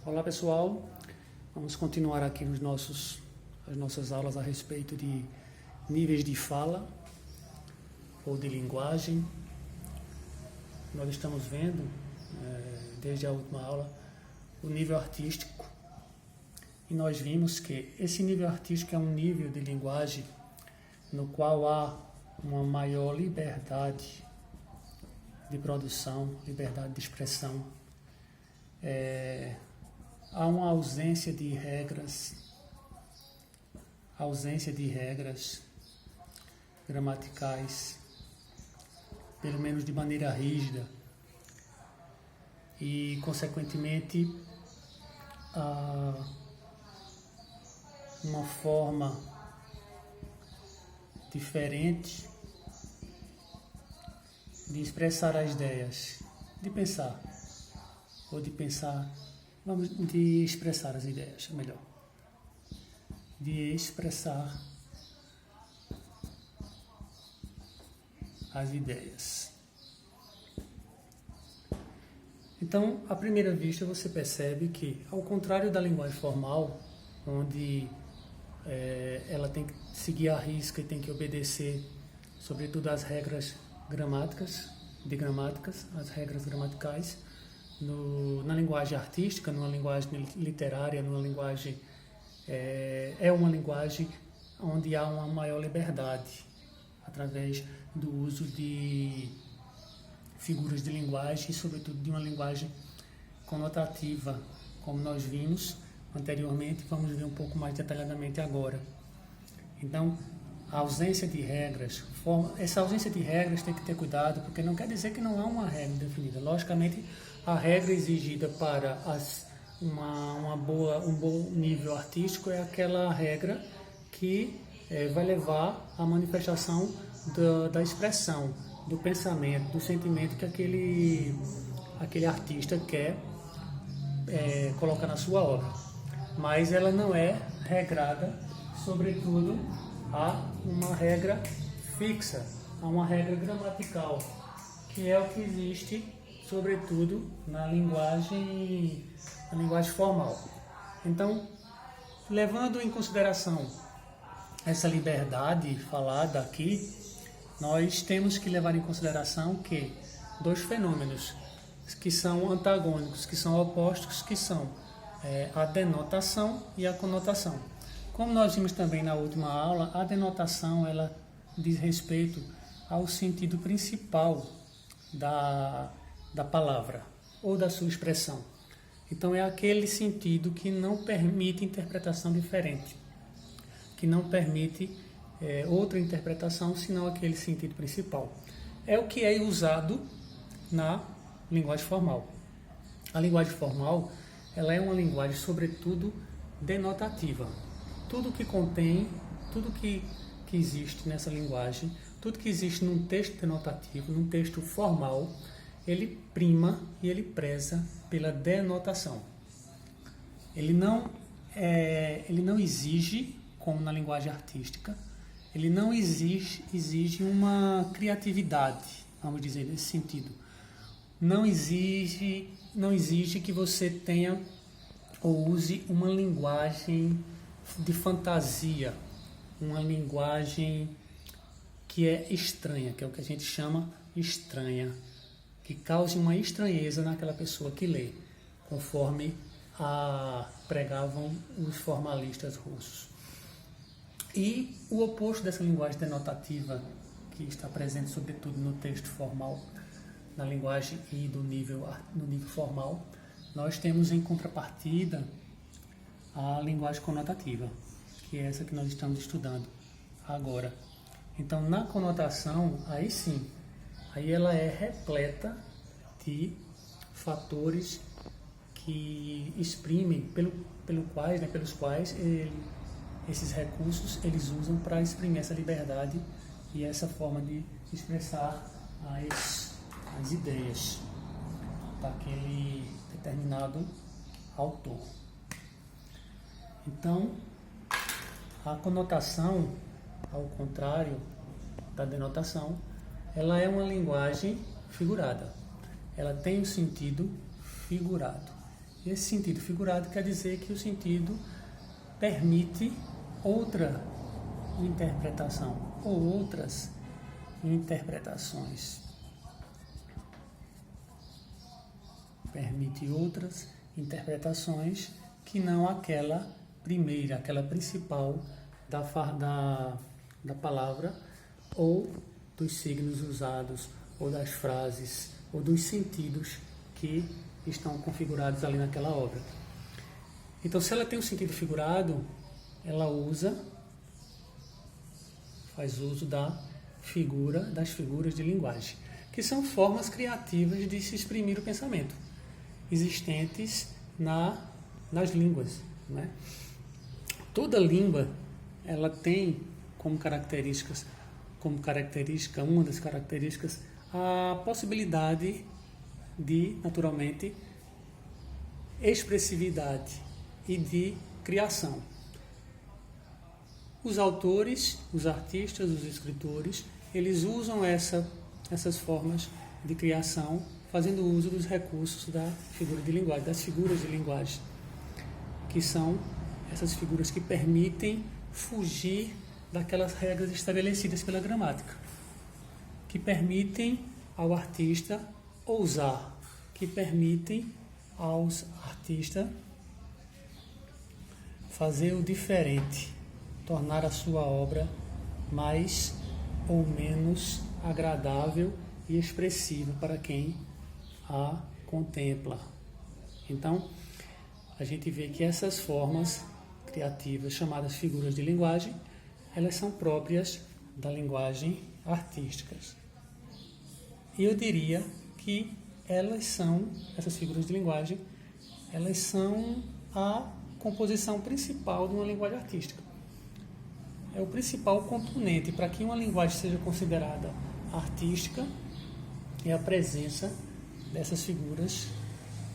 Olá pessoal, vamos continuar aqui as nossas aulas a respeito de níveis de fala ou de linguagem. Nós estamos vendo, desde a última aula, o nível artístico, e nós vimos que esse nível artístico é um nível de linguagem no qual há uma maior liberdade de produção, liberdade de expressão. Há uma ausência de regras gramaticais, pelo menos de maneira rígida, e, consequentemente, uma forma diferente de expressar as ideias, de expressar as ideias, melhor, de expressar as ideias. Então, à primeira vista, você percebe que, ao contrário da linguagem formal, onde ela tem que seguir à risca e tem que obedecer, sobretudo, às regras gramáticas, as regras gramaticais, na linguagem artística, numa linguagem literária, numa linguagem uma linguagem onde há uma maior liberdade através do uso de figuras de linguagem e, sobretudo, de uma linguagem conotativa, como nós vimos anteriormente, vamos ver um pouco mais detalhadamente agora. Então, a ausência de regras, essa ausência de regras tem que ter cuidado, porque não quer dizer que não há uma regra definida. Logicamente, a regra exigida para um bom nível artístico é aquela regra que vai levar à manifestação da expressão, do pensamento, do sentimento que aquele artista quer colocar na sua obra. Mas ela não é regrada, sobretudo, há uma regra fixa, há uma regra gramatical, que é o que existe, sobretudo, na linguagem formal. Então, levando em consideração essa liberdade falada aqui, nós temos que levar em consideração que dois fenômenos que são antagônicos, que são opostos, que são a denotação e a conotação. Como nós vimos também na última aula, a denotação ela diz respeito ao sentido principal da palavra ou da sua expressão. Então é aquele sentido que não permite interpretação diferente, que não permite outra interpretação senão aquele sentido principal. É o que é usado na linguagem formal. A linguagem formal ela é uma linguagem, sobretudo, denotativa. Tudo que contém, tudo que existe nessa linguagem, tudo que existe num texto denotativo, num texto formal, ele prima e ele preza pela denotação. Ele não exige, como na linguagem artística, ele não exige uma criatividade, vamos dizer, nesse sentido. Não exige que você tenha ou use uma linguagem de fantasia, uma linguagem que é estranha, que é o que a gente chama estranha, que cause uma estranheza naquela pessoa que lê, conforme pregavam os formalistas russos. E o oposto dessa linguagem denotativa, que está presente sobretudo no texto formal, na linguagem e no nível formal, nós temos em contrapartida a linguagem conotativa, que é essa que nós estamos estudando agora. Então, na conotação, aí sim, aí ela é repleta de fatores que exprimem, pelos quais esses recursos eles usam para exprimir essa liberdade e essa forma de expressar as ideias daquele determinado autor. Então, a conotação, ao contrário da denotação, ela é uma linguagem figurada. Ela tem um sentido figurado. Esse sentido figurado quer dizer que o sentido permite outra interpretação ou outras interpretações. Permite outras interpretações que não aquela primeira, aquela principal da palavra ou dos signos usados ou das frases ou dos sentidos que estão configurados ali naquela obra. Então, se ela tem um sentido figurado, ela faz uso das figuras de linguagem, que são formas criativas de se exprimir o pensamento, existentes nas línguas, né? Toda língua, ela tem como característica, uma das características, a possibilidade de, naturalmente, expressividade e de criação. Os autores, os artistas, os escritores, eles usam essas formas de criação, fazendo uso dos recursos da figura de linguagem, das figuras de linguagem, que são essas figuras que permitem fugir daquelas regras estabelecidas pela gramática, que permitem ao artista ousar, que permitem aos artistas fazer o diferente, tornar a sua obra mais ou menos agradável e expressiva para quem a contempla. Então, a gente vê que essas formas criativas, chamadas figuras de linguagem, elas são próprias da linguagem artística. E eu diria que essas figuras de linguagem, elas são a composição principal de uma linguagem artística. É o principal componente para que uma linguagem seja considerada artística, é a presença dessas figuras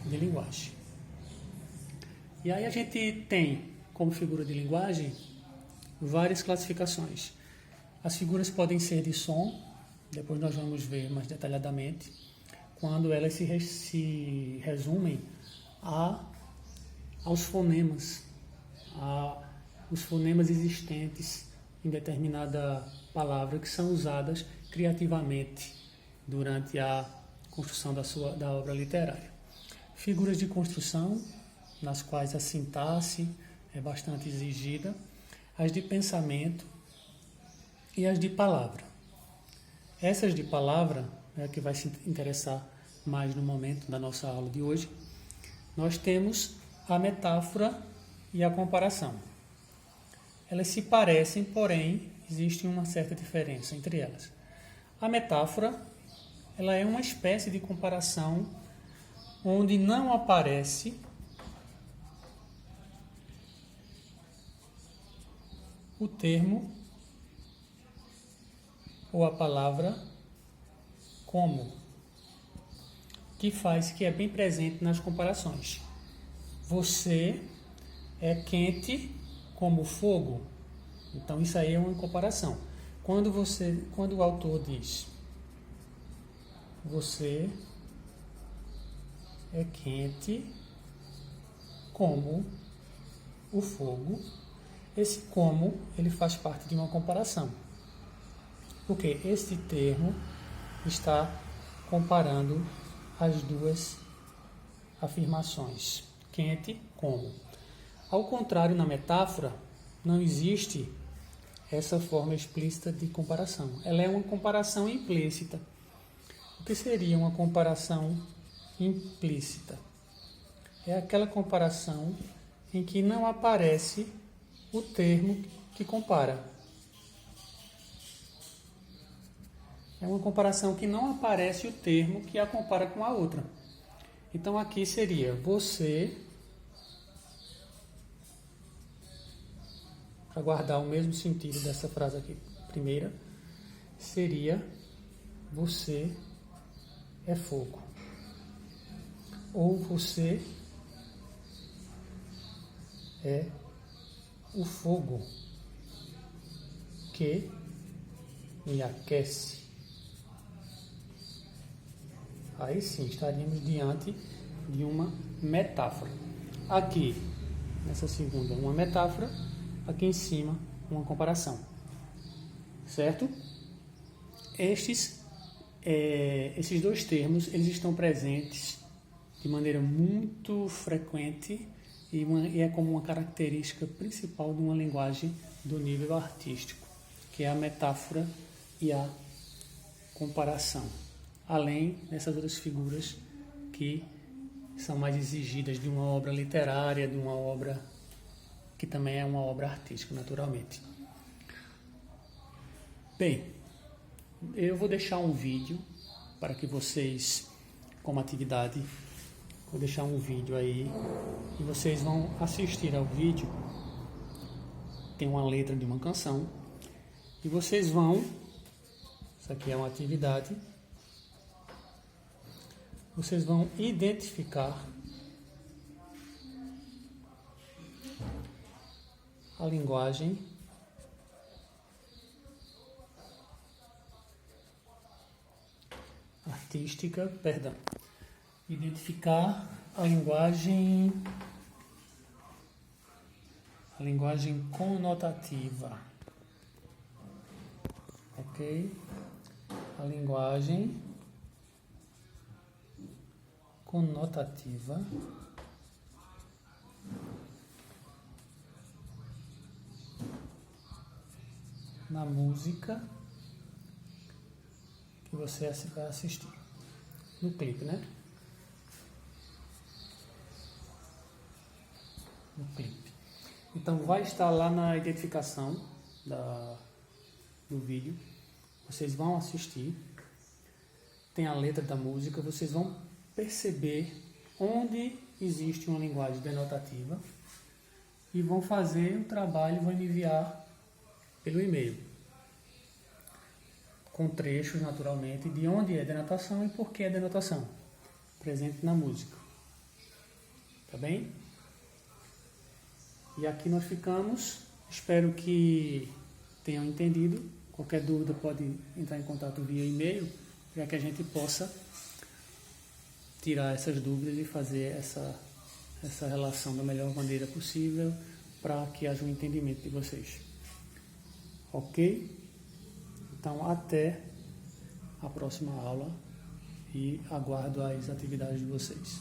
de linguagem. E aí a gente tem como figura de linguagem várias classificações. As figuras podem ser de som, depois nós vamos ver mais detalhadamente, quando elas se resumem aos fonemas, os fonemas existentes em determinada palavra que são usadas criativamente durante a construção da obra literária. Figuras de construção, nas quais a sintaxe é bastante exigida, as de pensamento e as de palavra. Essas de palavra, que vai se interessar mais no momento da nossa aula de hoje, nós temos a metáfora e a comparação. Elas se parecem, porém, existe uma certa diferença entre elas. A metáfora, ela é uma espécie de comparação onde não aparece o termo ou a palavra como, que é bem presente nas comparações. Você é quente como fogo. Então isso aí é uma comparação. Quando o autor diz você é quente como o fogo, esse como ele faz parte de uma comparação. Porque este termo está comparando as duas afirmações, quente como. Ao contrário, na metáfora, não existe essa forma explícita de comparação. Ela é uma comparação implícita. O que seria uma comparação implícita? É aquela comparação em que não aparece o termo que compara. É uma comparação que não aparece o termo que a compara com a outra. Então aqui seria você, para guardar o mesmo sentido dessa frase aqui, primeira, seria você é fogo. Ou você é o fogo que me aquece. Aí sim estaríamos diante de uma metáfora. Aqui, nessa segunda, uma metáfora, aqui em cima, uma comparação. Certo? Esses dois termos, eles estão presentes de maneira muito frequente e é como uma característica principal de uma linguagem do nível artístico, que é a metáfora e a comparação, além dessas outras figuras que são mais exigidas de uma obra literária, de uma obra que também é uma obra artística, naturalmente. Bem, eu vou deixar um vídeo para que vocês, como atividade, vou deixar um vídeo aí e vocês vão assistir ao vídeo. Tem uma letra de uma canção e vocês vão, isso aqui é uma atividade, vocês vão identificar a linguagem artística, perdão, identificar a linguagem conotativa, ok? A linguagem conotativa na música que você vai assistir no clipe, né? No clipe. Então vai estar lá na identificação do vídeo. Vocês vão assistir. Tem a letra da música. Vocês vão perceber onde existe uma linguagem denotativa e vão fazer o trabalho, vão enviar pelo e-mail, com trechos, naturalmente, de onde é denotação e por que é denotação, presente na música. Tá bem? E aqui nós ficamos. Espero que tenham entendido. Qualquer dúvida pode entrar em contato via e-mail, para que a gente possa tirar essas dúvidas e fazer essa relação da melhor maneira possível para que haja um entendimento de vocês. Ok? Então, até a próxima aula e aguardo as atividades de vocês.